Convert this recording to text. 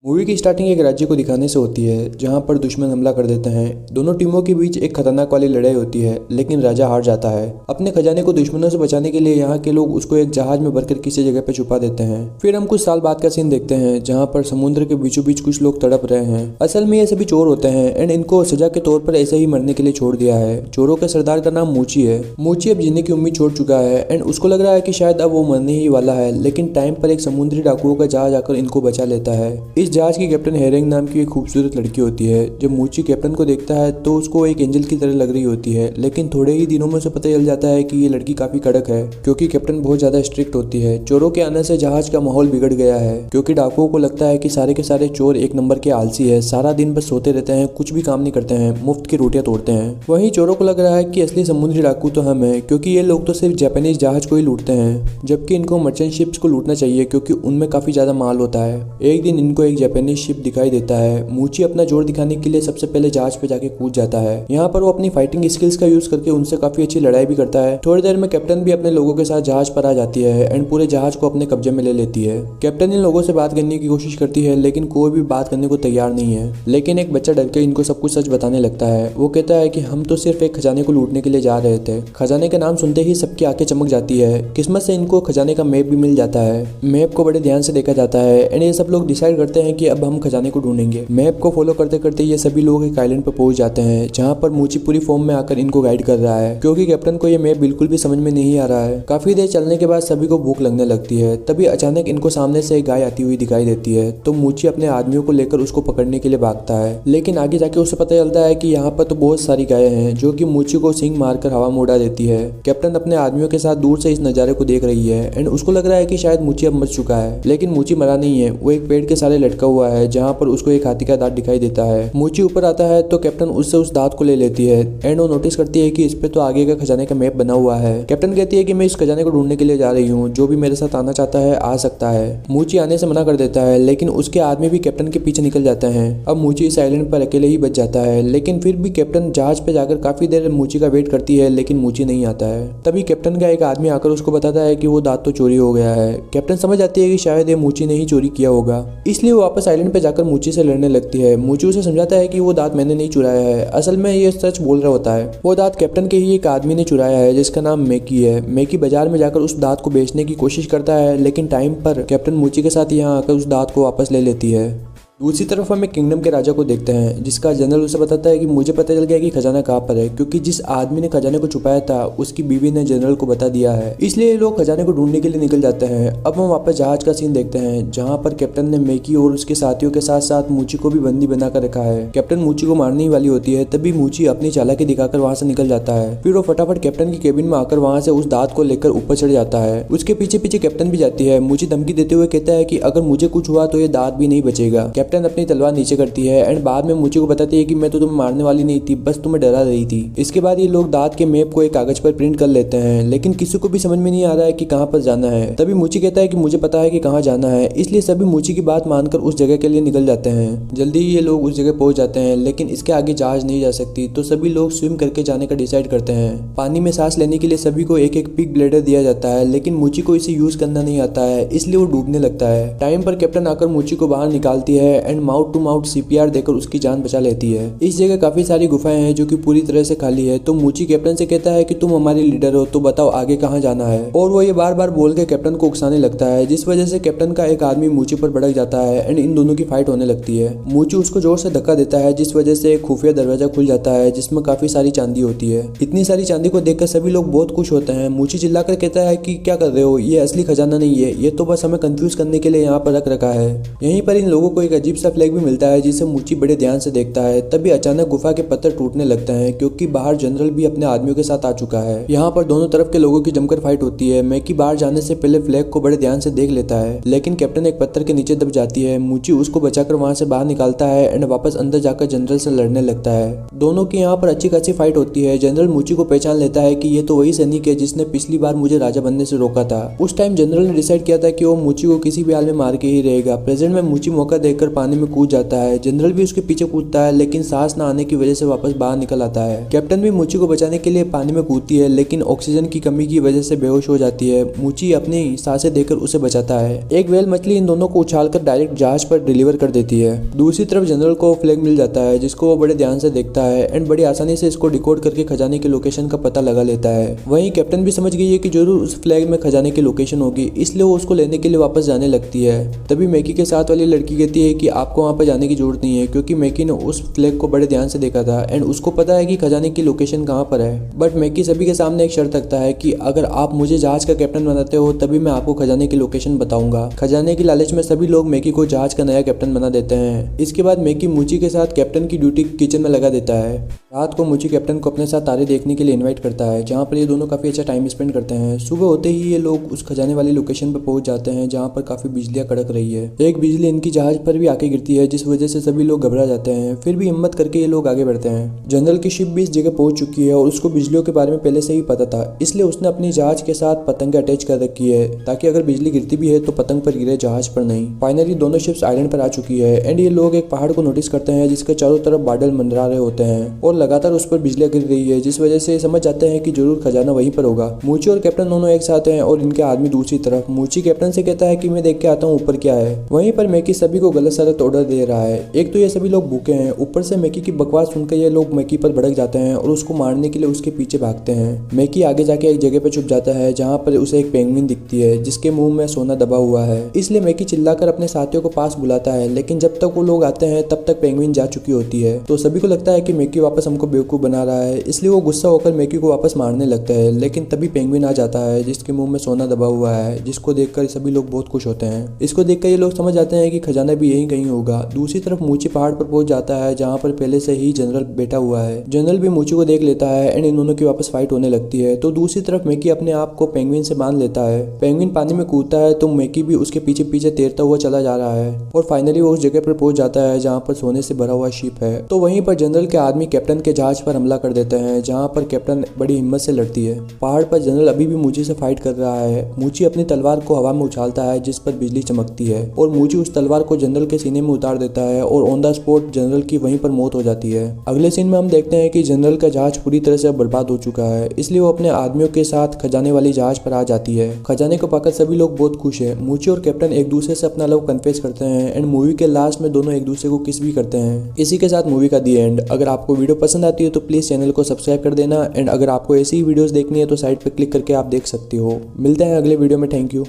Movie की starting एक राज्य को दिखाने से होती है जहां पर दुश्मन हमला कर देते हैं। दोनों टीमों के बीच एक खतरनाक वाली लड़ाई होती है, लेकिन राजा हार जाता है। अपने खजाने को दुश्मनों से बचाने के लिए यहाँ के लोग उसको एक जहाज में भरकर किसी जगह पे छुपा देते हैं। फिर हम कुछ साल बाद का सीन देखते हैं जहाँ पर समुद्र के बीचों बीच कुछ लोग तड़प रहे हैं। असल में ये सभी चोर होते हैं एंड इनको सजा के तौर पर ऐसे ही मरने के लिए छोड़ दिया है। चोरों के सरदार का नाम मूची है। मूची अब जीने की उम्मीद छोड़ चुका है एंड उसको लग रहा है कि शायद अब वो मरने ही वाला है, लेकिन टाइम पर एक समुद्री डाकुओं का जहाज आकर इनको बचा लेता है। इस जहाज की कैप्टन हेरिंग नाम की एक खूबसूरत लड़की होती है। जब मूची कैप्टन को देखता है तो उसको एक एंजल की तरह लग रही होती है, लेकिन थोड़े ही दिनों में उसे पता चल जाता है कि ये लड़की काफी कड़क है क्योंकि कैप्टन बहुत ज्यादा स्ट्रिक्ट होती है। चोरों के आने से जहाज का माहौल बिगड़ गया है क्योंकि डाकुओं को लगता है कि सारे के सारे चोर एक नंबर के आलसी है, सारा दिन बस सोते रहते हैं, कुछ भी काम नहीं करते हैं, मुफ्त की रोटियां तोड़ते हैं। वहीं चोरों को लग रहा है कि असली समुद्री डाकू तो हम हैं क्योंकि ये लोग तो सिर्फ जापानीज जहाज को ही लूटते हैं, जबकि इनको मर्चेंट शिप्स को लूटना चाहिए क्योंकि उनमें काफी ज्यादा माल होता है। एक दिन इनको एक जापानीज शिप दिखाई देता है। मूची अपना जोर दिखाने के लिए सबसे पहले जहाज पे जाके कूद जाता है। यहाँ पर वो अपनी फाइटिंग स्किल्स का यूज करके उनसे काफी अच्छी लड़ाई भी करता है। थोड़ी देर में कैप्टन भी अपने लोगों के साथ जहाज पर आ जाती है एंड पूरे जहाज को अपने कब्जे में ले लेती है। कैप्टन इन लोगों से बात करने की कोशिश करती है, लेकिन कोई भी बात करने को तैयार नहीं है। लेकिन एक बच्चा डर के इनको सब कुछ सच बताने लगता है। वो कहता है कि हम तो सिर्फ एक खजाने को लूटने के लिए जा रहे थे। खजाने का नाम सुनते ही सबकी आंखें चमक जाती है। किस्मत से इनको खजाने का मैप भी मिल जाता है। मैप को बड़े ध्यान से देखा जाता है एंड ये सब लोग डिसाइड करते हैं कि अब हम खजाने को ढूंढेंगे। मैप को फॉलो करते करते ये सभी लोग एक आइलैंड पर पहुंच जाते हैं जहां पर मूची पूरी फॉर्म में आकर इनको गाइड कर रहा है क्योंकि कैप्टन को ये मैप बिल्कुल भी समझ में नहीं आ रहा है। काफी देर चलने के बाद सभी को भूख लगने लगती है। तभी अचानक इनको सामने से एक गाय आती हुई दिखाई देती है, तो मूची अपने आदमियों को लेकर उसको पकड़ने के लिए भागता है। लेकिन आगे जाके उसे पता चलता है कि यहाँ पर तो बहुत सारी गायें हैं जो कि मूची को सिंग मारकर हवा में उड़ा देती है। कैप्टन अपने आदमियों के साथ दूर से इस नजारे को देख रही है एंड उसको लग रहा है कि शायद मूची अब मर चुका है, लेकिन मूची मरा नहीं है। वो एक पेड़ के सहारे लटका हुआ है जहाँ पर उसको एक हाथी का दांत दिखाई देता है। मूची ऊपर आता है तो कैप्टन उससे उस दांत को ले लेती है एंड वो नोटिस करती है कि इस पे तो आगे का खजाने का मैप बना हुआ है। कैप्टन कहती है कि मैं इस खजाने को ढूंढने के लिए जा रही हूँ, जो भी मेरे साथ आना चाहता है आ सकता है। मूची आने से मना कर देता है, लेकिन उसके आदमी भी कैप्टन के पीछे निकल जाते हैं। अब मूची इस आइलैंड पर अकेले ही बच जाता है, लेकिन फिर भी कैप्टन जहाज पे जाकर काफी देर मूची का वेट करती है, लेकिन मूची नहीं आता है। तभी कैप्टन का एक आदमी आकर उसको बताता है कि वो दांत तो चोरी हो गया है। कैप्टन समझ जाती है कि शायद ये मूची ने ही चोरी किया होगा, इसलिए वो वापस आइलैंड पे जाकर मूची से लड़ने लगती है। मूची उसे समझाता है कि वो दांत मैंने नहीं चुराया है, असल में ये सच बोल रहा होता है। वो दांत कैप्टन के ही एक आदमी ने चुराया है जिसका नाम मेकी है। मेकी बाजार में जाकर उस दांत को बेचने की कोशिश करता है, लेकिन टाइम पर कैप्टन मूची के साथ यहाँ आकर उस दांत को वापस ले लेती है। दूसरी तरफ हम एक किंगडम के राजा को देखते हैं जिसका जनरल उसे बताता है कि मुझे पता चल गया कि खजाना कहाँ पर है, क्योंकि जिस आदमी ने खजाने को छुपाया था उसकी बीवी ने जनरल को बता दिया है, इसलिए ये लोग खजाने को ढूंढने के लिए निकल जाते हैं। अब हम वापस जहाज का सीन देखते हैं जहाँ पर कैप्टन ने मेकी और उसके साथियों के साथ साथ मूची को भी बंदी बनाकर रखा है। कैप्टन मूची को मारने ही वाली होती है, तभी मूची अपनी चालाकी दिखाकर वहाँ से निकल जाता है। फिर वो फटाफट कैप्टन की केबिन में आकर वहाँ से उस दांत को लेकर ऊपर चढ़ जाता है। उसके पीछे पीछे कैप्टन भी जाती है। मूची धमकी देते हुए कहता है कि अगर मुझे कुछ हुआ तो ये दांत भी नहीं बचेगा। कैप्टन अपनी तलवार नीचे करती है एंड बाद में मूची को बताती है कि मैं तो तुम्हें मारने वाली नहीं थी, बस तुम्हें डरा रही थी। इसके बाद ये लोग दांत के मैप को एक कागज पर प्रिंट कर लेते हैं, लेकिन किसी को भी समझ में नहीं आ रहा है कि कहाँ पर जाना है। तभी मूची कहता है कि मुझे पता है कि कहाँ जाना है, इसलिए सभी मूची की बात मानकर उस जगह के लिए निकल जाते हैं। जल्दी ही ये लोग उस जगह पहुंच जाते हैं, लेकिन इसके आगे जहाज नहीं जा सकती, तो सभी लोग स्विम करके जाने का डिसाइड करते हैं। पानी में सांस लेने के लिए सभी को एक एक पिग ब्लेडर दिया जाता है, लेकिन मूची को इसे यूज करना नहीं आता है, इसलिए वो डूबने लगता है। टाइम पर कैप्टन आकर मूची को बाहर निकालती है and mouth to mouth CPR देकर उसकी जान बचा लेती है। इस जगह काफी सारी गुफाएं हैं जो कि पूरी तरह से खाली है, तो मूची कैप्टन से कहता है कि तुम हमारे लीडर हो तो बताओ आगे कहाँ जाना है, और वो ये बार बार बोल के कैप्टन को उकसाने लगता है, जिस वजह से कैप्टन का एक आदमी मूची पर भड़क जाता है एंड इन दोनों की फाइट होने लगती है। मूची उसको जोर से धक्का देता है, जिस वजह से एक खुफिया दरवाजा खुल जाता है जिसमें काफी सारी चांदी होती है। इतनी सारी चांदी को देखकर सभी लोग बहुत खुश होते हैं। मूची चिल्लाकर कहता है कि क्या कर रहे हो, ये असली खजाना नहीं है, ये तो बस हमें कंफ्यूज करने के लिए यहाँ पर रख रखा है। यहीं पर इन लोगों को एक अजीब सा फ्लैग भी मिलता है जिसे मूची बड़े ध्यान से देखता है। तभी अचानक गुफा के पत्थर टूटने लगते हैं क्योंकि बाहर जनरल भी अपने आदमियों के साथ आ चुका है। यहाँ पर दोनों तरफ के लोगों की जमकर फाइट होती है। मैकी बाहर जाने से पहले फ्लैग को बड़े ध्यान से देख लेता है, लेकिन कैप्टन एक पत्थर के नीचे दब जाती है। मूची उसको बचाकर वहाँ से बाहर निकालता है एंड वापस अंदर जाकर जनरल से लड़ने लगता है। दोनों की यहाँ पर अच्छी खासी फाइट होती है। जनरल मूची को पहचान लेता है कि ये तो वही सैनिक है जिसने पिछली बार मुझे राजा बनने से रोका था। उस टाइम जनरल ने डिसाइड किया था कि वो मूची को किसी भी हाल में मार के ही रहेगा। प्रेजेंट में मूची मौका देखकर पानी में कूद जाता है। जनरल भी उसके पीछे कूदता है, लेकिन सांस न आने की वजह से वापस बाहर निकल आता है। कैप्टन भी मूची को बचाने के लिए पानी में कूदती है, लेकिन ऑक्सीजन की कमी की वजह से बेहोश हो जाती है। मूची अपनी सांसें देकर उसे बचाता है। एक व्हेल मछली इन दोनों को उछालकर डायरेक्ट जहाज पर डिलीवर कर देती है। दूसरी तरफ जनरल को फ्लैग मिल जाता है, जिसको वो बड़े ध्यान से देखता है एंड बड़ी आसानी से इसको डिकोड करके खजाने की लोकेशन का पता लगा लेता है। वहीं कैप्टन भी समझ गई है कि जरूर उस फ्लैग में खजाने की लोकेशन होगी, इसलिए वो उसको लेने के लिए वापस जाने लगती है। तभी मैकी के साथ वाली लड़की कहती है कि आपको वहां पर जाने की जरूरत नहीं है, क्योंकि मैकी ने उस फ्लैग को बड़े ध्यान से देखा था एंड उसको पता है कि खजाने की लोकेशन कहाँ पर है। बट मैकी सभी के सामने एक शर्त रखता है कि अगर आप मुझे जहाज का कैप्टन बनाते हो तभी मैं आपको खजाने की लोकेशन बताऊंगा। खजाने की लालच में सभी लोग मैकी को जहाज का नया कैप्टन बना देते हैं। इसके बाद मैकी मूची के साथ कैप्टन की ड्यूटी किचन में लगा देता है। रात को मूची कैप्टन को अपने साथ तारे देखने के लिए इनवाइट करता है, जहाँ पर ये दोनों काफी अच्छा टाइम स्पेंड करते हैं। सुबह होते ही ये लोग उस खजाने वाली लोकेशन पर पहुंच जाते हैं, जहाँ पर काफी बिजलियां कड़क रही है। एक बिजली इनकी जहाज पर भी आके गिरती है, जिस वजह से सभी लोग घबरा जाते हैं। फिर भी हिम्मत करके ये लोग आगे बढ़ते हैं। जनरल की शिप भी इस जगह पहुंच चुकी है और उसको बिजलियों के बारे में पहले से ही पता था, इसलिए उसने अपनी जहाज के साथ पतंग अटैच कर रखी है, ताकि अगर बिजली गिरती भी है तो पतंग पर गिरे, जहाज पर नहीं। फाइनली दोनों शिप्स आइलैंड पर आ चुकी है एंड ये लोग एक पहाड़ को नोटिस करते हैं, जिसके चारों तरफ बादल मंडरा रहे होते हैं और लगातार उस पर बिजलियां गिर रही है, जिस वजह से समझ जाते हैं कि जरूर खजाना वहीं पर होगा। मूची और कैप्टन दोनों एक साथ हैं और इनके आदमी दूसरी तरफ। मूची कैप्टन से कहता है कि मैं देख के आता हूँ ऊपर क्या है। वहीं पर मैकी सभी को गलत सलत ऑर्डर दे रहा है। एक तो ये सभी लोग भूखे हैं, ऊपर से मैकी की बकवास सुनकर ये लोग मैकी पर भड़क जाते हैं और उसको मारने के लिए उसके पीछे भागते हैं। मैकी आगे जाके एक जगह पर छुप जाता है, जहाँ पर उसे एक पेंगुइन दिखती है, जिसके मुंह में सोना दबा हुआ है। इसलिए मैकी चिल्लाकर अपने साथियों को पास बुलाता है, लेकिन जब तक वो लोग आते हैं तब तक पेंगुइन जा चुकी होती है। तो सभी को लगता है कि मैकी वापस हमको बेवकूफ बना रहा है, इसलिए वो गुस्सा होकर मैकी को वापस मारने लगता है। लेकिन तभी पेंगुइन आ जाता है, जिसके मुंह में सोना दबा हुआ है, जिसको देखकर सभी लोग बहुत खुश होते हैं। इसको देखकर ये लोग समझ जाते हैं कि खजाना भी यहीं कहीं होगा। दूसरी तरफ मूची पहाड़ पर पहुंच जाता है, जहाँ पर पहले से ही जनरल बैठा हुआ है। जनरल भी मूची को देख लेता है एंड इन दोनों की वापस फाइट होने लगती है। तो दूसरी तरफ मैकी अपने आप को पेंगुइन से बांध लेता है। पेंगुइन पानी में कूदता है तो मैकी भी उसके पीछे पीछे तैरता हुआ चला जा रहा है और फाइनली वो उस जगह पर पहुंच जाता है, जहाँ पर सोने से भरा हुआ शिप है। तो वहीं पर जनरल के आदमी कैप्टन के जहाज पर हमला कर देते हैं, जहाँ पर कैप्टन बड़ी हिम्मत से लड़ती है। पहाड़ पर जनरल अभी भी मूची से फाइट कर रहा है। मूची अपनी तलवार को हवा में उछालता है, जिस पर बिजली चमकती है और मूची उस तलवार को जनरल के सीने में उतार देता है और ऑन द स्पॉट जनरल की वहीं पर मौत हो जाती है। अगले सीन में हम देखते हैं कि जनरल का जहाज पूरी तरह से बर्बाद हो चुका है, इसलिए वो अपने आदमियों के साथ खजाने वाली जहाज पर आ जाती है। खजाने को पाकर सभी लोग बहुत खुश है। मूची और कैप्टन एक दूसरे से अपना लव कन्फेस करते हैं एंड मूवी के लास्ट में दोनों एक दूसरे को किस भी करते हैं। इसी के साथ मूवी का दी एंड। अगर आपको वीडियो पसंद आती है तो प्लीज चैनल को सब्सक्राइब कर देना एंड अगर आपको ऐसी ही वीडियोस देखनी है तो साइड पे क्लिक करके आप देख सकते हो। मिलते हैं अगले वीडियो में। Thank you.